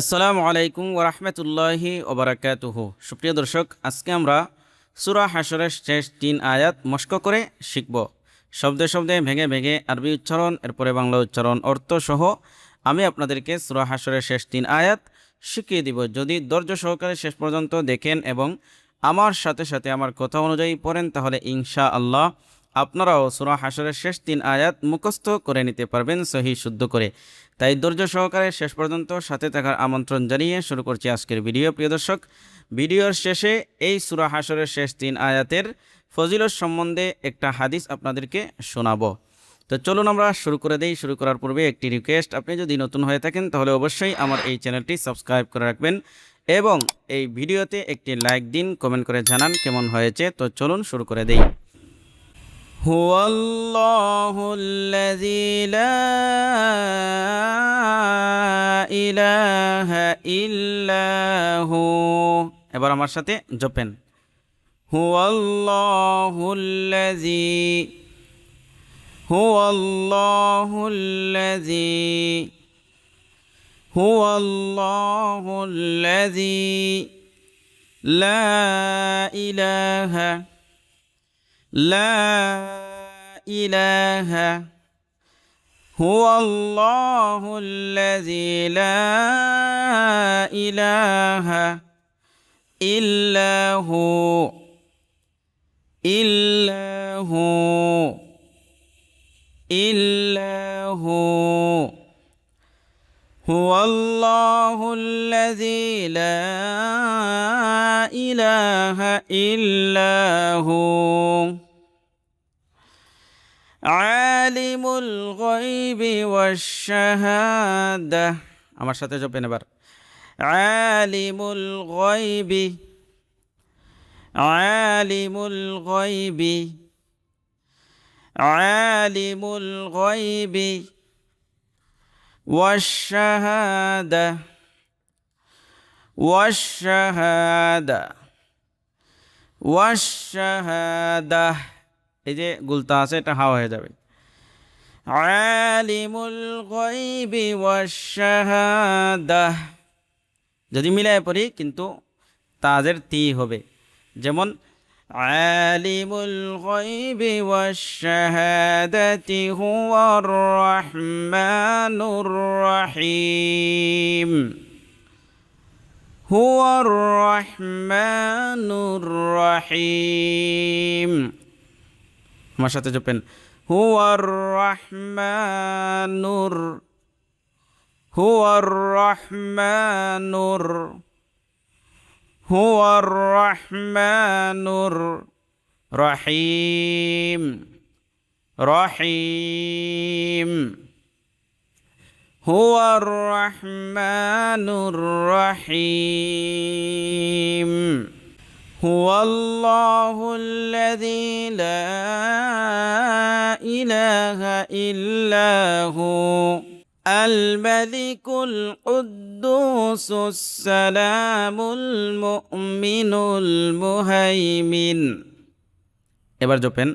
আসসালামু আলাইকুম ওরহমতুল্লাহি ওবরাকাতুহু। সুপ্রিয় দর্শক, আজকে আমরা সূরা হাশরের শেষ 3 আয়াত মস্ক করে শিখব। শব্দে শব্দে ভেঙে ভেঙে আরবি উচ্চারণ, এরপরে বাংলা উচ্চারণ, অর্থ সহ আমি আপনাদেরকে সূরা হাশরের শেষ 3 আয়াত শিখিয়ে দিব। যদি ধৈর্য সহকারে শেষ পর্যন্ত দেখেন এবং আমার সাথে সাথে আমার কথা অনুযায়ী পড়েন, তাহলে ইনশাআল্লাহ আপনারাও সূরা হাশরের শেষ 3 আয়াত মুখস্থ করে নিতে পারবেন সহি শুদ্ধ করে। তাই ধৈর্য সহকারে শেষ পর্যন্ত সাথে থাকার আমন্ত্রণ জানিয়ে শুরু করছি আজকের ভিডিও। প্রিয় দর্শক, ভিডিওর শেষে এই সূরা হাশরের শেষ 3 আয়াতের ফজিলত সম্বন্ধে একটা হাদিস আপনাদেরকে শোনাবো। তো চলুন আমরা শুরু করে দেই। শুরু করার পূর্বে একটি রিকোয়েস্ট, আপনি যদি নতুন হয়ে থাকেন তাহলে অবশ্যই আমার এই চ্যানেলটি সাবস্ক্রাইব করে রাখবেন এবং এই ভিডিওতে একটি লাইক দিন, কমেন্ট করে জানান কেমন হয়েছে। তো চলুন শুরু করে দেই। هو الله الذي لا إله إلا هو। এবার আমার সাথে জপেন। هو الله الذي هو الله الذي هو الله الذي لا إله لا إله هو الله الذي لا إله إلا هو إلا هو إلا هو هو الله الذي لا إله إلا هو عالم الغيب والشهادة। আমার সাথে জপেন এবার। عالم الغيب عالم الغيب عالم الغيب والشهادة والشهادة والشهادة। এই যে গুলতা আছে এটা হাওয়া হয়ে যাবে। আলিমুল গায়বি ওয়াশ-শাহাদাহ। যদি মিলায় পড়ি কিন্তু তাজের তি হবে, যেমন আলিমুল গায়বি ওয়াশ-শাহাদাতি হুয়ার রাহমানুর রাহিম হুয়ার রাহমানুর রাহিম। আমার সাথে জপেন। হুয়ার রাহমানুর হুয়ার রাহমানুর হুয়ার রাহমানুর রাহিম রাহিম হুয়ার রাহমানুর রাহিম। هو الله الذي لا إله إلا هو الملك القدوس السلام المؤمن المهيمن। এবার জপেন।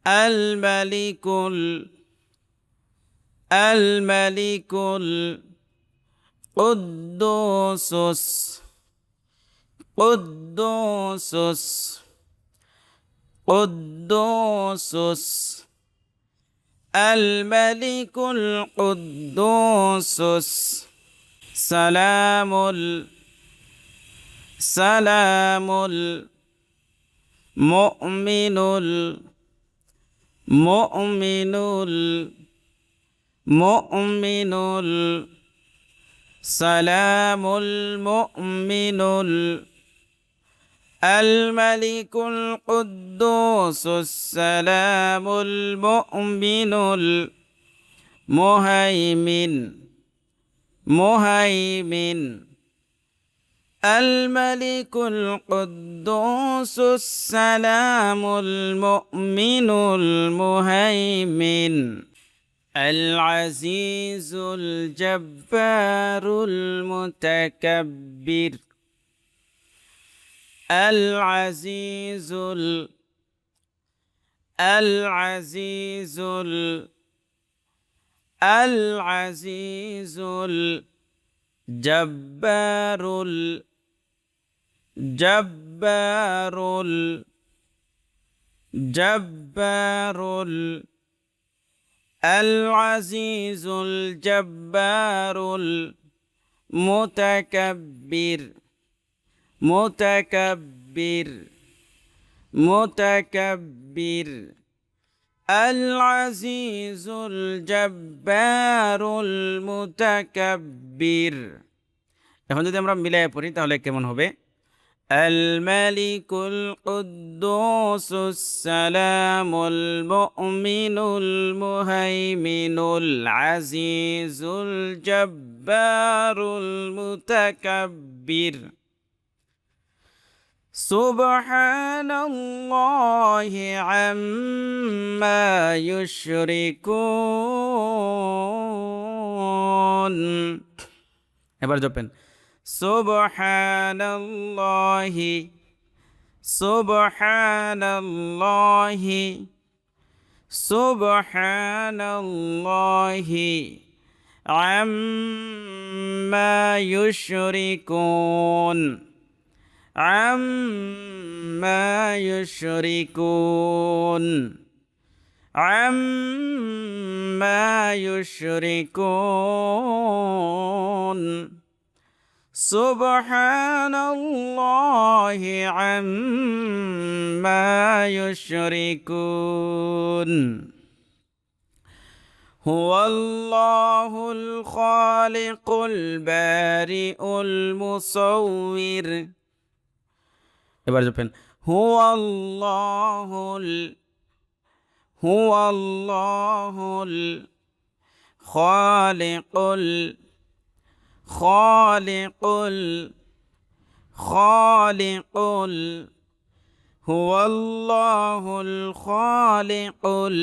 الملك القدوس قدوس قدوس الملك القدوس سلام سلام المؤمن المؤمن المؤمن سلام المؤمن الملك القدوس السلام المؤمن المهيمن مهيمن الملك القدوس السلام المؤمن المهيمن العزيز الجبار المتكبر العزيز العزيز জব্বারুল জব্বারুল জব্বারুল আল আজিজুল জব্বারুল মুতাকাব্বির মুতাকাব্বির মুতাকাব্বির আল আজিজুল জব্বারুল মুতাকাব্বির। এখন যদি আমরা মিলাই পড়ি তাহলে কেমন হবে? আল মালিকুল কুদ্দুসুস সালামুল মুমিনুল মুহাইমিনুল আজিজুল জব্বারুল মুতাকাব্বির। সুবহানাল্লাহি আম্মা ইউশরিকুন। এবার জপেন সুবহানাল্লাহি সুবহানাল্লাহি সুবহানাল্লাহি আম্মা ইউশরিকুন عما يشركون عما يشركون سبحان الله عما يشركون هو الله الخالق البارئ المصور। এবার জপেন হুয়াল্লাহুল খালিকুল হুয়াল্লাহুল খালিকুল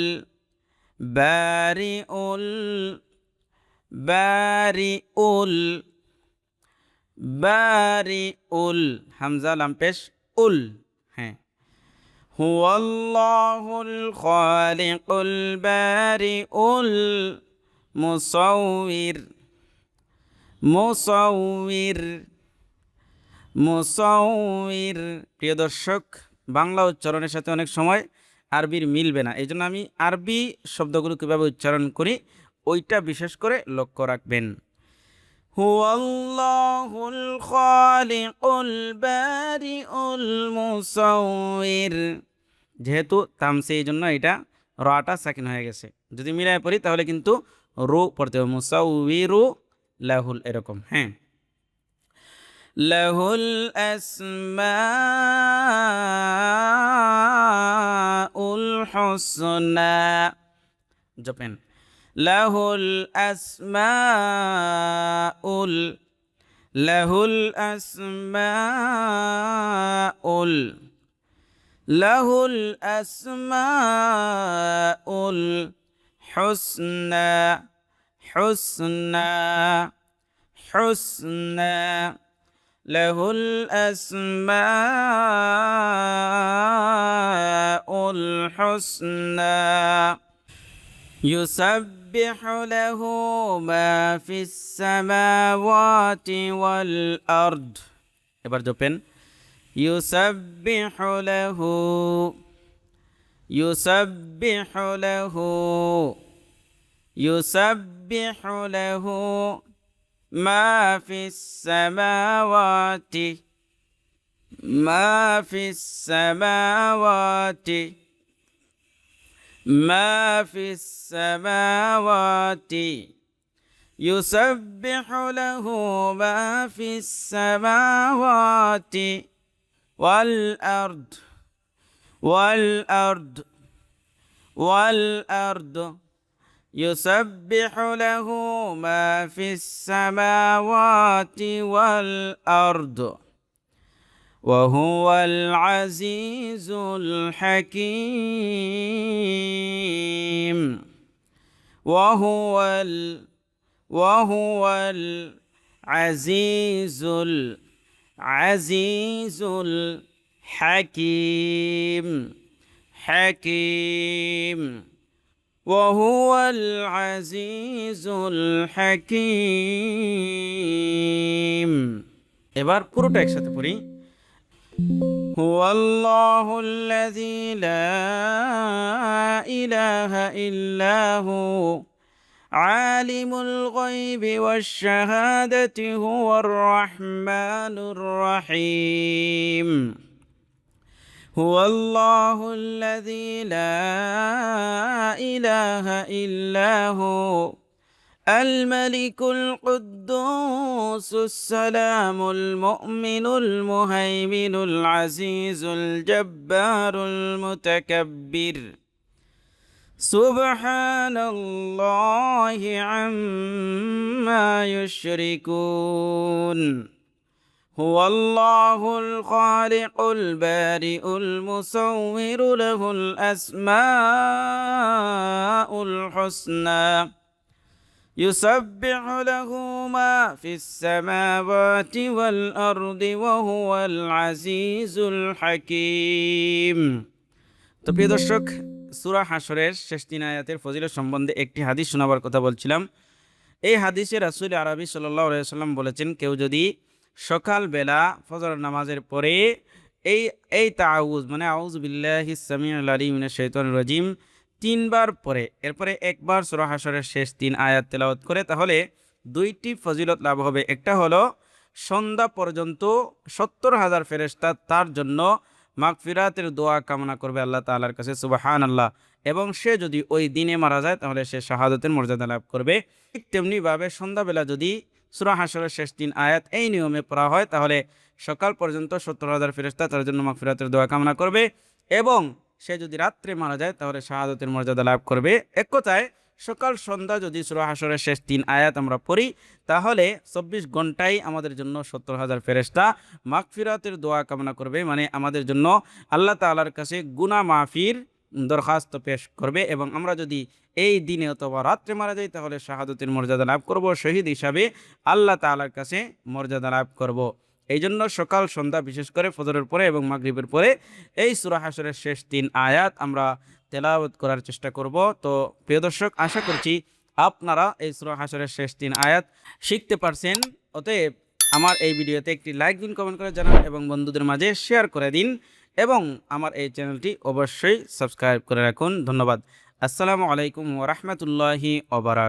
বারিউল হামজা লাম পেশ উল। হ্যাঁ, হুয়াল্লাহুল খালিকুল বারিউল মুসাউইর প্রিয় দর্শক, বাংলা উচ্চারণের সাথে অনেক সময় আরবির মিলবে না, এই জন্য আমি আরবি শব্দগুলো কীভাবে উচ্চারণ করি ওইটা বিশেষ করে লক্ষ্য রাখবেন। হুয়াল্লাহুল খালিকুল বারিউল মুসাউইর, যেহেতু তামসি এই জন্য এটা রাটা সাকিন হয়ে গেছে। যদি মিলাই পড়ি তাহলে কিন্তু রু পড়তে হবে, মুসাউইরু লাহুল এরকম। হ্যাঁ, লাহুল আসমাউল হুসনা জপেন লাহুল আসমাউল হুসনা লাহুল আসমাউল হুসনা يسبح له ما في السماوات والأرض। এবার জপেন يسبح له ما في السماوات يسبح له ما في السماوات والأرض يسبح له ما في السماوات والأرض وهو العزيز الحكيم وهو العزيز الحكيم وهو العزيز الحكيم. এবার পুরোটা একসাথে পড়ি. هو الله الذي لا إله إلا هو عالم الغيب والشهادة هو الرحمن الرحيم. هو الله الذي لا إله إلا هو الملك القدوس السلام المؤمن المهيمن العزيز الجبار المتكبر سبحان الله عما يشركون. هو الله الخالق البارئ المصور له الأسماء الحسنى يسبح له ما في السماوات والأرض وهو العزيز الحكيم. তো প্রিয় দর্শক, সূরা হাশরের শেষ 3 আয়াতের ফজিলত সম্বন্ধে একটি হাদিস শোনাবার কথা বলছিলাম। এই হাদিসে রাসূল আরবি সাল্লাল্লাহু আলাইহি ওয়াসাল্লাম বলেছেন, কেউ যদি সকালবেলা ফজর নামাজের পরে এই তাআউয মানে আউযু বিল্লাহিস সামিউল আলিম মিনাশ শাইতানির রাজিম 3 বার পরে এরপরে একবার সূরা হাশরের শেষ 3 আয়াত তেলাওয়াত করে, তাহলে 2টি ফজিলত লাভ হবে। একটা হলো সন্ধ্যা পর্যন্ত 70,000 ফেরেশতা তার জন্য মাগফিরাতের দোয়া কামনা করবে আল্লাহ তাআলার কাছে, সুবহানাল্লাহ। এবং সে যদি ওই দিনে মারা যায় তাহলে সে শাহাদাতের মর্যাদা লাভ করবে। ঠিক তেমনিভাবে সন্ধ্যাবেলা যদি সূরা হাশরের শেষ 3 আয়াত এই নিয়মে পড়া হয়, তাহলে সকাল পর্যন্ত 70,000 ফেরেশতা তার জন্য মাগফিরাতের দোয়া কামনা করবে। এবং সে যদি রাত্রে মারা যায় তাহলে শাহাদাতের মর্যাদা লাভ করবে। এক কথায় সকাল সন্ধ্যা যদি সূরা হাশরের শেষ 3 আয়াত আমরা পড়ি, তাহলে 24 ঘন্টায় আমাদের জন্য 70,000 ফেরেশতা মাগফিরাতের দোয়া কামনা করবে, মানে আমাদের জন্য আল্লাহ তাআলার কাছে গুনাহ মাফির দরখাস্ত পেশ করবে। এবং আমরা যদি এই দিনে অথবা রাত্রে মারা যাই তাহলে শাহাদাতের মর্যাদা লাভ করব, শহীদ হিসাবে আল্লাহ তাআলার কাছে মর্যাদা লাভ করব। এই জন্য সকাল সন্ধ্যা বিশেষ করে ফজরের পরে এবং মাগরিবের পরে এই সূরা হাশরের শেষ 3 আয়াত আমরা তেলাওয়াত করার চেষ্টা করব। তো প্রিয় দর্শক, আশা করছি আপনারা এই সূরা হাশরের শেষ 3 আয়াত শিখতে পারছেন। অতএব আমার এই ভিডিওতে একটি লাইক দিন, কমেন্ট করে জানান এবং বন্ধুদের মাঝে শেয়ার করে দিন, এবং আমার এই চ্যানেলটি অবশ্যই সাবস্ক্রাইব করে রাখুন। ধন্যবাদ। আসসালামু আলাইকুম ওয়া রাহমাতুল্লাহি ওয়া বারাকাতুহু।